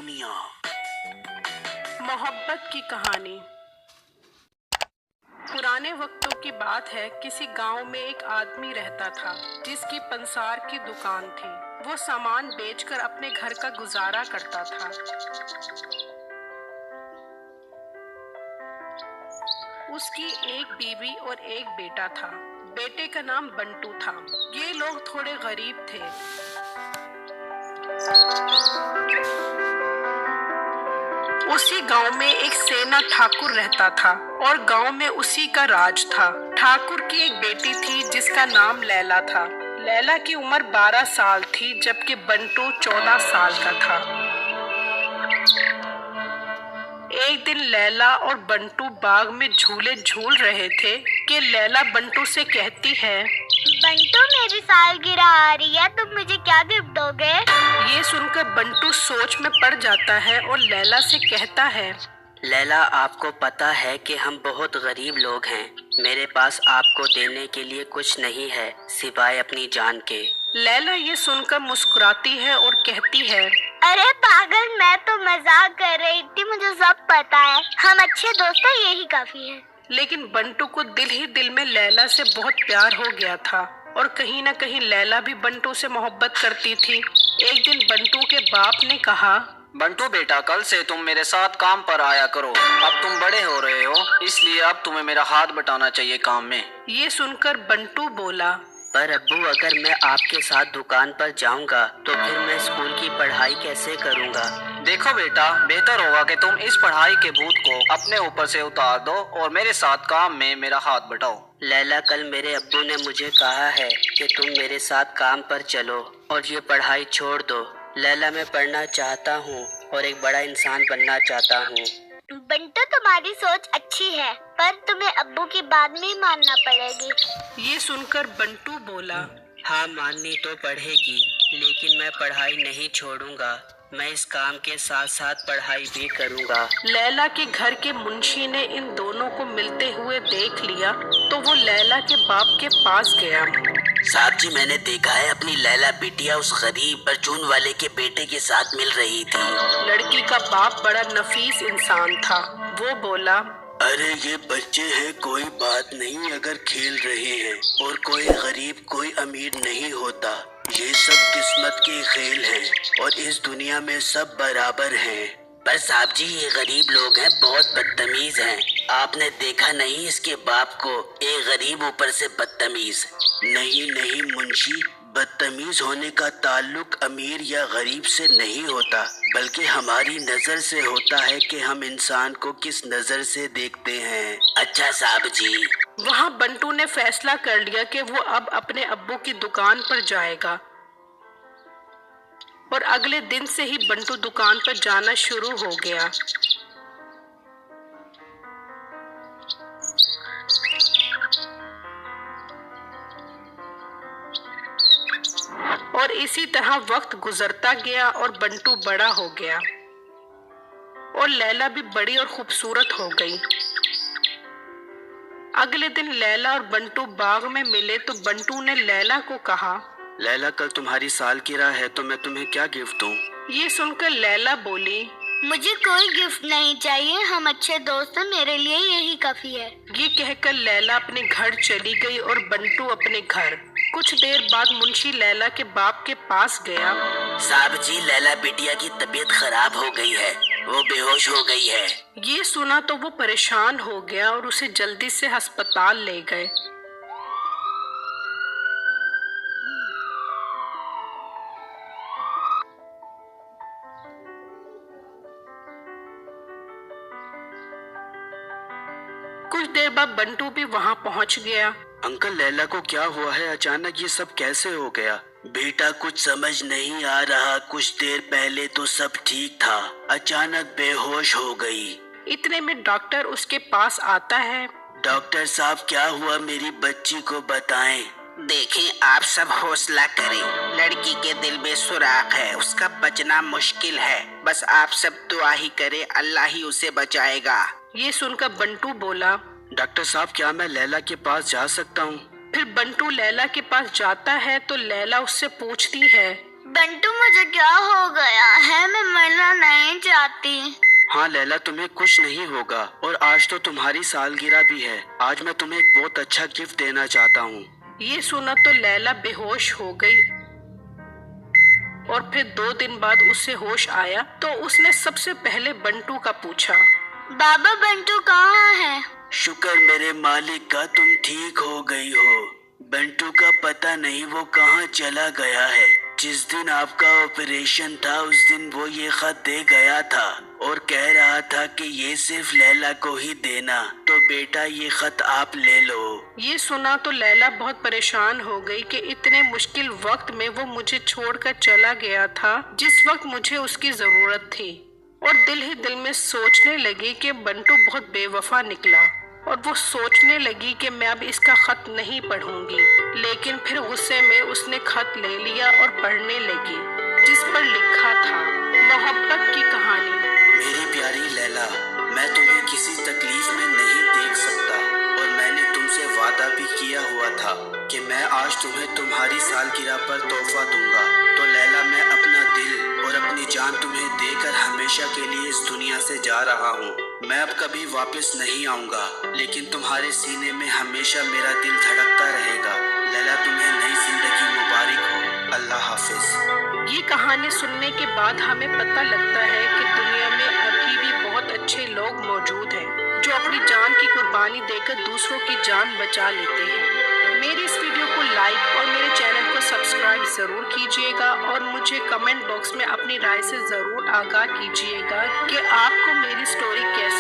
दुनिया। मोहब्बत की कहानी। पुराने वक्तों की बात है। किसी गांव में एक आदमी रहता था जिसकी पंसार की दुकान थी। वो सामान बेचकर अपने घर का गुजारा करता था। उसकी एक बीवी और एक बेटा था। बेटे का नाम बंटू था। ये लोग थोड़े गरीब थे। उसी गांव में एक सेना ठाकुर रहता था और गांव में उसी का राज था। ठाकुर की एक बेटी थी जिसका नाम लैला था। लैला की उम्र 12 साल थी जबकि बंटू 14 साल का था। एक दिन लैला और बंटू बाग में झूले झूल रहे थे कि लैला बंटू से कहती है, बंटू मेरी सालगिरह आ रही है, तुम मुझे क्या गिफ्ट दोगे? ये सुनकर बंटू सोच में पड़ जाता है और लैला से कहता है, लैला, आपको पता है कि हम बहुत गरीब लोग हैं। मेरे पास आपको देने के लिए कुछ नहीं है सिवाय अपनी जान के। लैला ये सुनकर मुस्कुराती है और कहती है, अरे पागल, मैं तो मजाक कर रही थी, मुझे सब पता है। हम अच्छे दोस्त हैं, यही काफी है। लेकिन बंटू को दिल ही दिल में लैला से बहुत प्यार हो गया था और कहीं न कहीं लैला भी बंटू से मोहब्बत करती थी। एक दिन बंटू के बाप ने कहा, बंटू बेटा, कल से तुम मेरे साथ काम पर आया करो। अब तुम बड़े हो रहे हो, इसलिए अब तुम्हें मेरा हाथ बटाना चाहिए काम में। ये सुनकर बंटू बोला, पर अब्बू, अगर मैं आपके साथ दुकान पर जाऊंगा तो फिर मैं स्कूल की पढ़ाई कैसे करूंगा? देखो बेटा, बेहतर होगा कि तुम इस पढ़ाई के भूत को अपने ऊपर से उतार दो और मेरे साथ काम में मेरा हाथ बटाओ। लैला, कल मेरे अब्बू ने मुझे कहा है कि तुम मेरे साथ काम पर चलो और ये पढ़ाई छोड़ दो। लैला, मैं पढ़ना चाहता हूँ और एक बड़ा इंसान बनना चाहता हूँ। बंटू, तुम्हारी सोच अच्छी है, पर तुम्हें अब्बू की बात नहीं मानना पड़ेगी। ये सुनकर बंटू बोला, हाँ, माननी तो पड़ेगी, लेकिन मैं पढ़ाई नहीं छोड़ूंगा। मैं इस काम के साथ साथ पढ़ाई भी करूंगा। लैला के घर के मुंशी ने इन दोनों को मिलते हुए देख लिया तो वो लैला के बाप के पास गया। साहब जी, मैंने देखा है अपनी लैला बिटिया उस गरीब परचून वाले के बेटे के साथ मिल रही थी। लड़की का बाप बड़ा नफीस इंसान था। वो बोला, अरे ये बच्चे हैं, कोई बात नहीं अगर खेल रहे हैं, और कोई गरीब कोई अमीर नहीं होता। ये सब किस्मत के खेल हैं और इस दुनिया में सब बराबर हैं। पर साहब जी, ये गरीब लोग हैं, बहुत बदतमीज हैं। आपने देखा नहीं इसके बाप को? एक गरीब ऊपर से बदतमीज। नहीं नहीं मुंशी, बदतमीज होने का ताल्लुक अमीर या गरीब से नहीं होता, बल्कि हमारी नजर से होता है कि हम इंसान को किस नजर से देखते हैं। अच्छा साहब जी। वहाँ बंटू ने फैसला कर लिया कि वो अब अपने अब्बू की दुकान पर जाएगा और अगले दिन से ही बंटू दुकान पर जाना शुरू हो गया। और इसी तरह वक्त गुजरता गया और बंटू बड़ा हो गया और लैला भी बड़ी और खूबसूरत हो गई। अगले दिन लैला और बंटू बाग में मिले तो बंटू ने लैला को कहा, लैला, कल तुम्हारी सालगिरह है तो मैं तुम्हें क्या गिफ्ट दूं? ये सुनकर लैला बोली, मुझे कोई गिफ्ट नहीं चाहिए, हम अच्छे दोस्त हैं, मेरे लिए यही काफी है। ये कहकर लैला अपने घर चली गई और बंटू अपने घर। कुछ देर बाद मुंशी लैला के बाप के पास गया। साहब जी, लैला बिटिया की तबीयत खराब हो गई है, वो बेहोश हो गई है। ये सुना तो वो परेशान हो गया और उसे जल्दी से अस्पताल ले गए। कुछ देर बाद बंटू भी वहाँ पहुँच गया। अंकल, लैला को क्या हुआ है? अचानक ये सब कैसे हो गया? बेटा, कुछ समझ नहीं आ रहा। कुछ देर पहले तो सब ठीक था, अचानक बेहोश हो गई। इतने में डॉक्टर उसके पास आता है। डॉक्टर साहब, क्या हुआ? मेरी बच्ची को बताएं। देखें, आप सब हौसला करें। लड़की के दिल में सुराख है, उसका बचना मुश्किल है। बस आप सब दुआ ही करें, अल्लाह ही उसे बचाएगा। ये सुनकर बंटू बोला, डॉक्टर साहब, क्या मैं लैला के पास जा सकता हूँ? फिर बंटू लैला के पास जाता है तो लैला उससे पूछती है, बंटू मुझे क्या हो गया है? मैं मरना नहीं चाहती। हाँ लैला, तुम्हें कुछ नहीं होगा और आज तो तुम्हारी सालगिरह भी है। आज मैं तुम्हें एक बहुत अच्छा गिफ्ट देना चाहता हूँ। ये सुना तो लैला बेहोश हो गई और फिर 2 दिन बाद उसे होश आया तो उसने सबसे पहले बंटू का पूछा। बाबा बंटू कहाँ है? शुक्र मेरे मालिक का तुम ठीक हो गई हो। बंटू का पता नहीं वो कहाँ चला गया है। जिस दिन आपका ऑपरेशन था उस दिन वो ये खत दे गया था और कह रहा था कि ये सिर्फ लैला को ही देना। तो बेटा ये खत आप ले लो। ये सुना तो लैला बहुत परेशान हो गई कि इतने मुश्किल वक्त में वो मुझे छोड़कर चला गया था जिस वक्त मुझे उसकी जरूरत थी। और दिल ही दिल में सोचने लगी कि बंटू बहुत बेवफा निकला और वो सोचने लगी कि मैं अब इसका खत नहीं पढ़ूंगी। लेकिन फिर गुस्से में उसने खत ले लिया और पढ़ने लगी, जिस पर लिखा था मोहब्बत की कहानी। मेरी प्यारी लैला, मैं तुम्हें किसी तकलीफ में नहीं देख सकता और मैंने तुमसे वादा भी किया हुआ था कि मैं आज तुम्हें तुम्हारी सालगिरह पर तोहफा दूंगा। तो लैला मैं अपना दिल और अपनी जान तुम्हें देकर हमेशा के लिए इस दुनिया से जा रहा हूँ। मैं अब कभी वापस नहीं आऊंगा, लेकिन तुम्हारे सीने में हमेशा मेरा दिल धड़कता रहेगा। लैला तुम्हें नई जिंदगी मुबारक हो। अल्लाह हाफिज। ये कहानी सुनने के बाद हमें पता लगता है कि दुनिया में अभी भी बहुत अच्छे लोग मौजूद हैं जो अपनी जान की कुर्बानी देकर दूसरों की जान बचा लेते हैं। मेरे इस वीडियो को लाइक और मेरे चैनल को सब्सक्राइब जरूर कीजिएगा और मुझे कमेंट बॉक्स में अपनी राय से जरूर आगाह कीजिएगा कि आपको मेरी स्टोरी कैसी